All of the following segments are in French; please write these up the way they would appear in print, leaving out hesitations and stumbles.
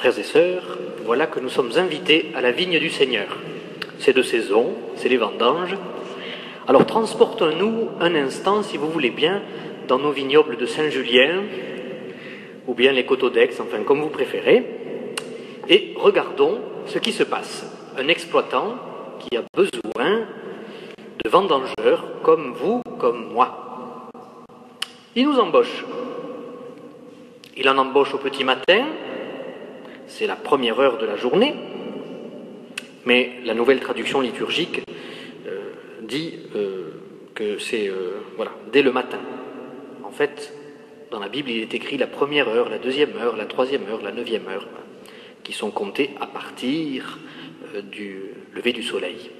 Frères et sœurs, voilà que nous sommes invités à la vigne du Seigneur. C'est de saison, c'est les vendanges. Alors transportons-nous un instant, si vous voulez bien, dans nos vignobles de Saint-Julien, ou bien les coteaux d'Aix, enfin comme vous préférez, et regardons ce qui se passe. Un exploitant qui a besoin de vendangeurs comme vous, comme moi. Il nous embauche. Il en embauche au petit matin, c'est la première heure de la journée, mais la nouvelle traduction liturgique dit que c'est dès le matin. En fait, dans la Bible, il est écrit la première heure, la deuxième heure, la troisième heure, la neuvième heure, qui sont comptées à partir du lever du soleil.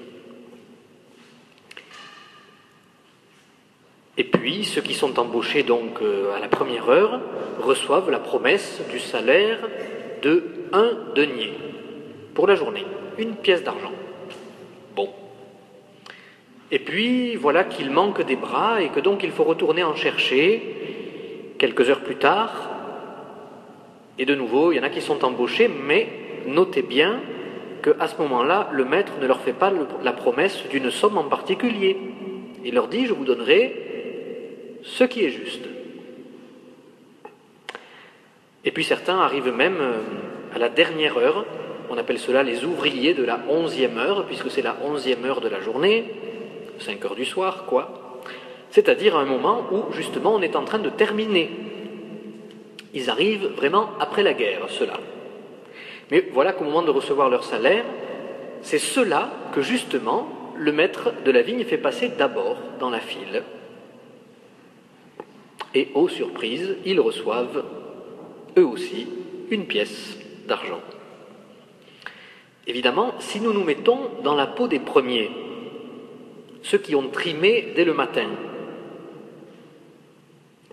Et puis, ceux qui sont embauchés donc à la première heure reçoivent la promesse du salaire de 1 denier pour la journée, 1 pièce d'argent. Bon. Et puis, voilà qu'il manque des bras et que donc il faut retourner en chercher quelques heures plus tard. Et de nouveau, il y en a qui sont embauchés, mais notez bien qu'à ce moment-là, le maître ne leur fait pas la promesse d'une somme en particulier. Il leur dit, je vous donnerai ce qui est juste. Et puis certains arrivent même à la dernière heure, on appelle cela les ouvriers de la 11e heure, puisque c'est la 11e heure de la journée, 5 heures du soir, quoi. C'est-à-dire à un moment où, justement, on est en train de terminer. Ils arrivent vraiment après la guerre, ceux-là. Mais voilà qu'au moment de recevoir leur salaire, c'est ceux-là que, justement, le maître de la vigne fait passer d'abord dans la file. Et, ô surprise, ils reçoivent, eux aussi, 1 pièce d'argent. Évidemment, si nous nous mettons dans la peau des premiers, ceux qui ont trimé dès le matin,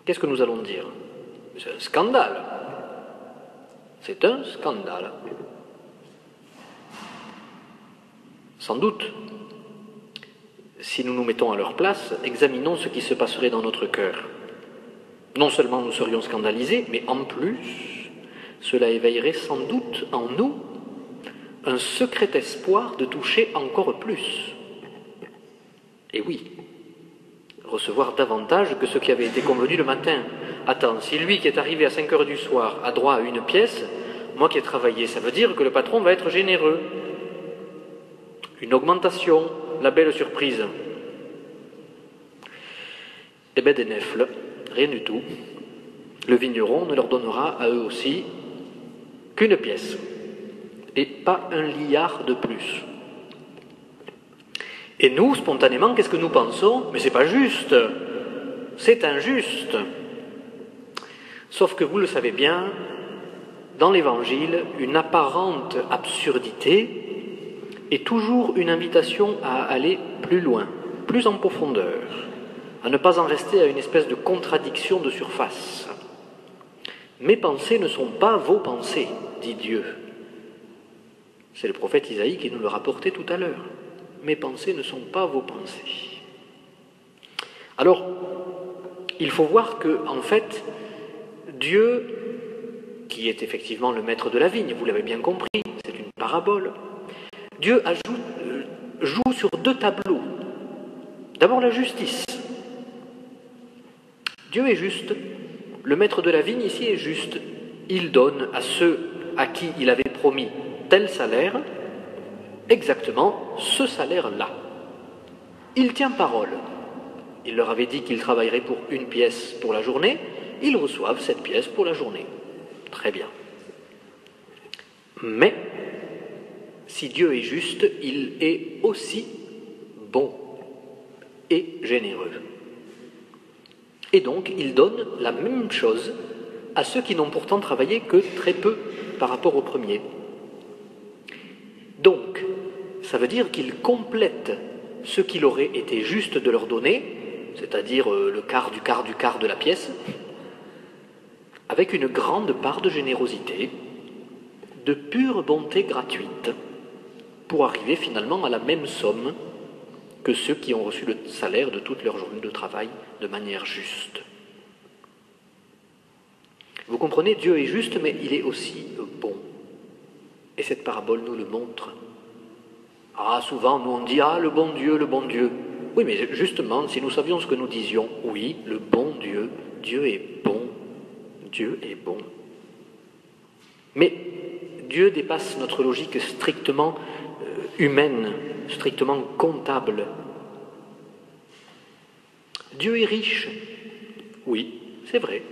qu'est-ce que nous allons dire? C'est un scandale. C'est un scandale. Sans doute, si nous nous mettons à leur place, examinons ce qui se passerait dans notre cœur. Non seulement nous serions scandalisés, mais en plus, cela éveillerait sans doute en nous un secret espoir de toucher encore plus. Et oui, recevoir davantage que ce qui avait été convenu le matin. Attends, si lui qui est arrivé à 5 heures du soir a droit à 1 pièce, moi qui ai travaillé, ça veut dire que le patron va être généreux. Une augmentation, la belle surprise. Eh bien, des nefles, rien du tout. Le vigneron ne leur donnera à eux aussi qu'1 pièce, et pas 1 liard de plus. Et nous, spontanément, qu'est-ce que nous pensons? Mais c'est pas juste, c'est injuste. Sauf que vous le savez bien, dans l'Évangile, une apparente absurdité est toujours une invitation à aller plus loin, plus en profondeur, à ne pas en rester à une espèce de contradiction de surface. Mes pensées ne sont pas vos pensées, dit Dieu. C'est le prophète Isaïe qui nous le rapportait tout à l'heure. Mes pensées ne sont pas vos pensées. Alors, il faut voir que, en fait, Dieu, qui est effectivement le maître de la vigne, vous l'avez bien compris, c'est une parabole, Dieu joue sur 2 tableaux. D'abord la justice. Dieu est juste. Le maître de la vigne ici est juste. Il donne à ceux à qui il avait promis tel salaire, exactement ce salaire-là. Il tient parole. Il leur avait dit qu'ils travailleraient pour 1 pièce pour la journée, ils reçoivent cette pièce pour la journée. Très bien. Mais, si Dieu est juste, il est aussi bon et généreux. Et donc, il donne la même chose à ceux qui n'ont pourtant travaillé que très peu par rapport aux premiers. Donc, ça veut dire qu'il complète ce qu'il aurait été juste de leur donner, c'est-à-dire le quart du quart du quart de la pièce, avec une grande part de générosité, de pure bonté gratuite, pour arriver finalement à la même somme que ceux qui ont reçu le salaire de toute leur journée de travail de manière juste. Vous comprenez, Dieu est juste, mais il est aussi bon. cette parabole nous le montre. Ah, souvent, nous on dit « Ah, le bon Dieu, le bon Dieu ». Oui, mais justement, si nous savions ce que nous disions, oui, le bon Dieu, Dieu est bon, Dieu est bon. Mais Dieu dépasse notre logique strictement humaine, strictement comptable. Dieu est riche, oui, c'est vrai.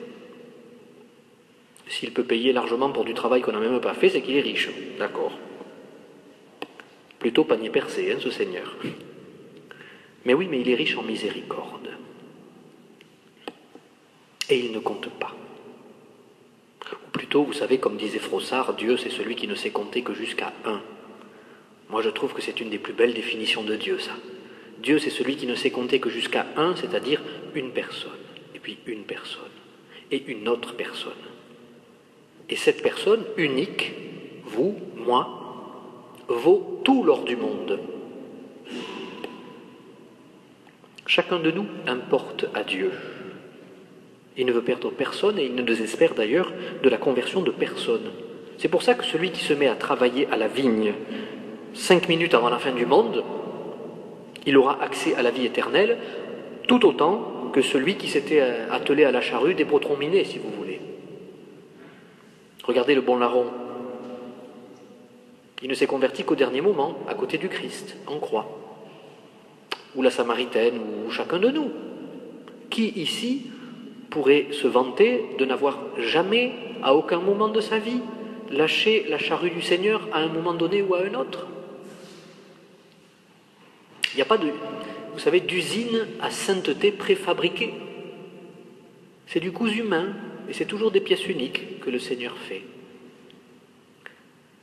S'il peut payer largement pour du travail qu'on n'a même pas fait, c'est qu'il est riche, d'accord. Plutôt panier percé, hein, ce Seigneur. Mais oui, mais il est riche en miséricorde. Et il ne compte pas. Ou plutôt, vous savez, comme disait Froissart, Dieu c'est celui qui ne sait compter que jusqu'à 1. Moi je trouve que c'est une des plus belles définitions de Dieu, ça. Dieu c'est celui qui ne sait compter que jusqu'à 1, c'est-à-dire une personne, et puis une personne, et une autre personne. Et cette personne unique, vous, moi, vaut tout l'or du monde. Chacun de nous importe à Dieu. Il ne veut perdre personne et il ne désespère d'ailleurs de la conversion de personne. C'est pour ça que celui qui se met à travailler à la vigne 5 minutes avant la fin du monde, il aura accès à la vie éternelle tout autant que celui qui s'était attelé à la charrue des Protrominés, si vous voulez. Regardez le bon larron. Il ne s'est converti qu'au dernier moment, à côté du Christ, en croix. Ou la Samaritaine, ou chacun de nous. Qui ici pourrait se vanter de n'avoir jamais, à aucun moment de sa vie, lâché la charrue du Seigneur à un moment donné ou à un autre? Il n'y a pas de, vous savez, d'usine à sainteté préfabriquée. C'est du cousu humain, et c'est toujours des pièces uniques que le Seigneur fait.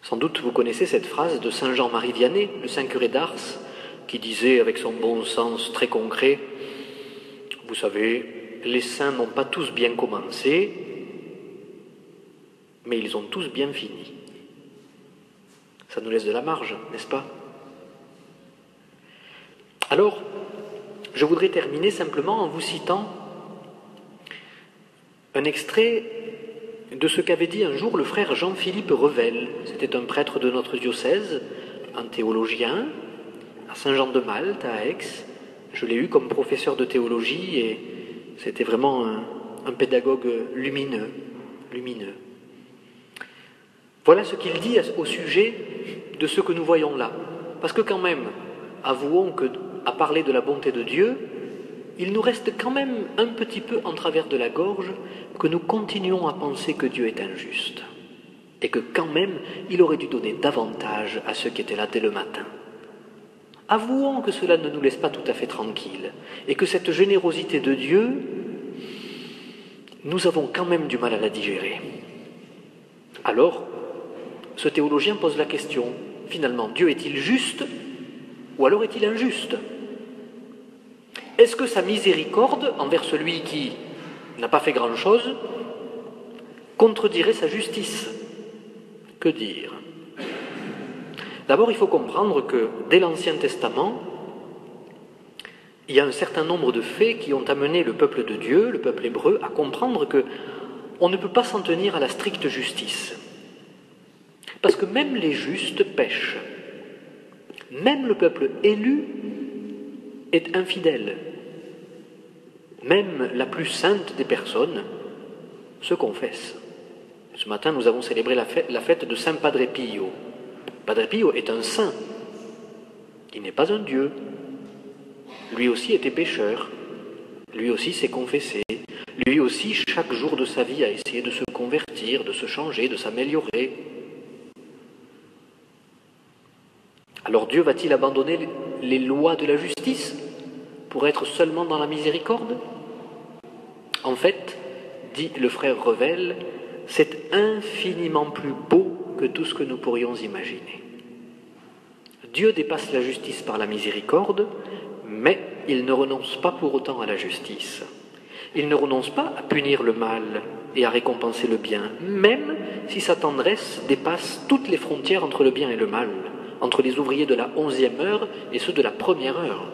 Sans doute vous connaissez cette phrase de saint Jean-Marie Vianney, le saint curé d'Ars, qui disait avec son bon sens très concret, vous savez, les saints n'ont pas tous bien commencé, mais ils ont tous bien fini. Ça nous laisse de la marge, n'est-ce pas? Alors, je voudrais terminer simplement en vous citant un extrait de ce qu'avait dit un jour le frère Jean-Philippe Revel. C'était un prêtre de notre diocèse, un théologien, à Saint-Jean-de-Malte, à Aix. Je l'ai eu comme professeur de théologie et c'était vraiment un pédagogue lumineux. Voilà ce qu'il dit au sujet de ce que nous voyons là. Parce que quand même, avouons que, à parler de la bonté de Dieu, il nous reste quand même un petit peu en travers de la gorge que nous continuons à penser que Dieu est injuste. Et que quand même, il aurait dû donner davantage à ceux qui étaient là dès le matin. Avouons que cela ne nous laisse pas tout à fait tranquilles. Et que cette générosité de Dieu, nous avons quand même du mal à la digérer. Alors, ce théologien pose la question, finalement, Dieu est-il juste ou alors est-il injuste? Est-ce que sa miséricorde envers celui qui n'a pas fait grand-chose contredirait sa justice? Que dire? D'abord, il faut comprendre que dès l'Ancien Testament, il y a un certain nombre de faits qui ont amené le peuple de Dieu, le peuple hébreu, à comprendre que on ne peut pas s'en tenir à la stricte justice. Parce que même les justes pêchent. Même le peuple élu est infidèle. Même la plus sainte des personnes se confesse. Ce matin, nous avons célébré la fête de Saint Padre Pio. Padre Pio est un saint. Il n'est pas un dieu. Lui aussi était pécheur. Lui aussi s'est confessé. Lui aussi, chaque jour de sa vie, a essayé de se convertir, de se changer, de s'améliorer. Alors Dieu va-t-il abandonner les lois de la justice pour être seulement dans la miséricorde? En fait, dit le frère Revel, c'est infiniment plus beau que tout ce que nous pourrions imaginer. Dieu dépasse la justice par la miséricorde, mais il ne renonce pas pour autant à la justice. Il ne renonce pas à punir le mal et à récompenser le bien, même si sa tendresse dépasse toutes les frontières entre le bien et le mal, entre les ouvriers de la 11e heure et ceux de la 1re heure.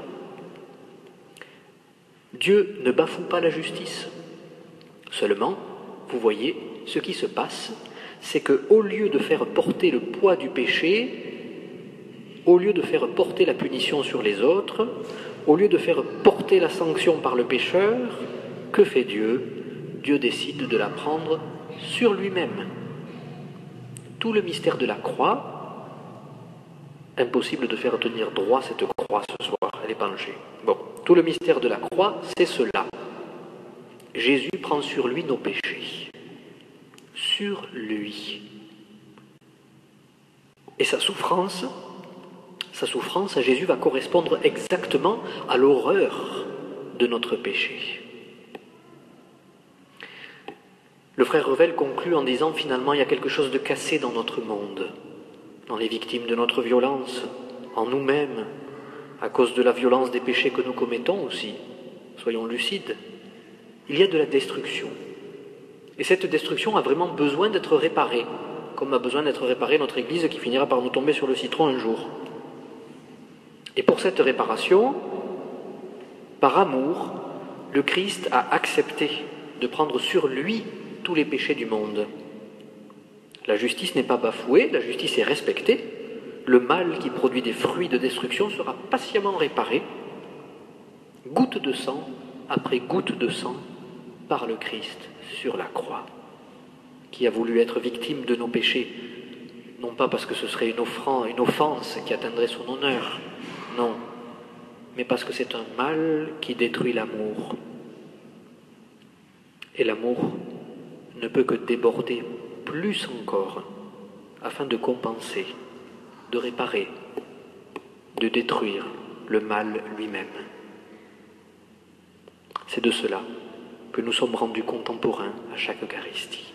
Dieu ne bafoue pas la justice. Seulement, vous voyez, ce qui se passe, c'est qu'au lieu de faire porter le poids du péché, au lieu de faire porter la punition sur les autres, au lieu de faire porter la sanction par le pécheur, que fait Dieu? Dieu décide de la prendre sur lui-même. Tout le mystère de la croix, impossible de faire tenir droit cette croix ce soir, elle est penchée. Bon, tout le mystère de la croix, c'est cela. Jésus prend sur lui nos péchés. Sur lui. Et sa souffrance à Jésus va correspondre exactement à l'horreur de notre péché. Le frère Revel conclut en disant finalement il y a quelque chose de cassé dans notre monde, dans les victimes de notre violence, en nous-mêmes, à cause de la violence des péchés que nous commettons aussi. Soyons lucides. Il y a de la destruction. Et cette destruction a vraiment besoin d'être réparée, comme a besoin d'être réparée notre Église qui finira par nous tomber sur le citron un jour. Et pour cette réparation, par amour, le Christ a accepté de prendre sur lui tous les péchés du monde. La justice n'est pas bafouée, la justice est respectée. Le mal qui produit des fruits de destruction sera patiemment réparé, goutte de sang après goutte de sang, par le Christ sur la croix, qui a voulu être victime de nos péchés, non pas parce que ce serait une offense qui atteindrait son honneur, non, mais parce que c'est un mal qui détruit l'amour. Et l'amour ne peut que déborder plus encore afin de compenser, de réparer, de détruire le mal lui-même. C'est de cela que nous sommes rendus contemporains à chaque Eucharistie.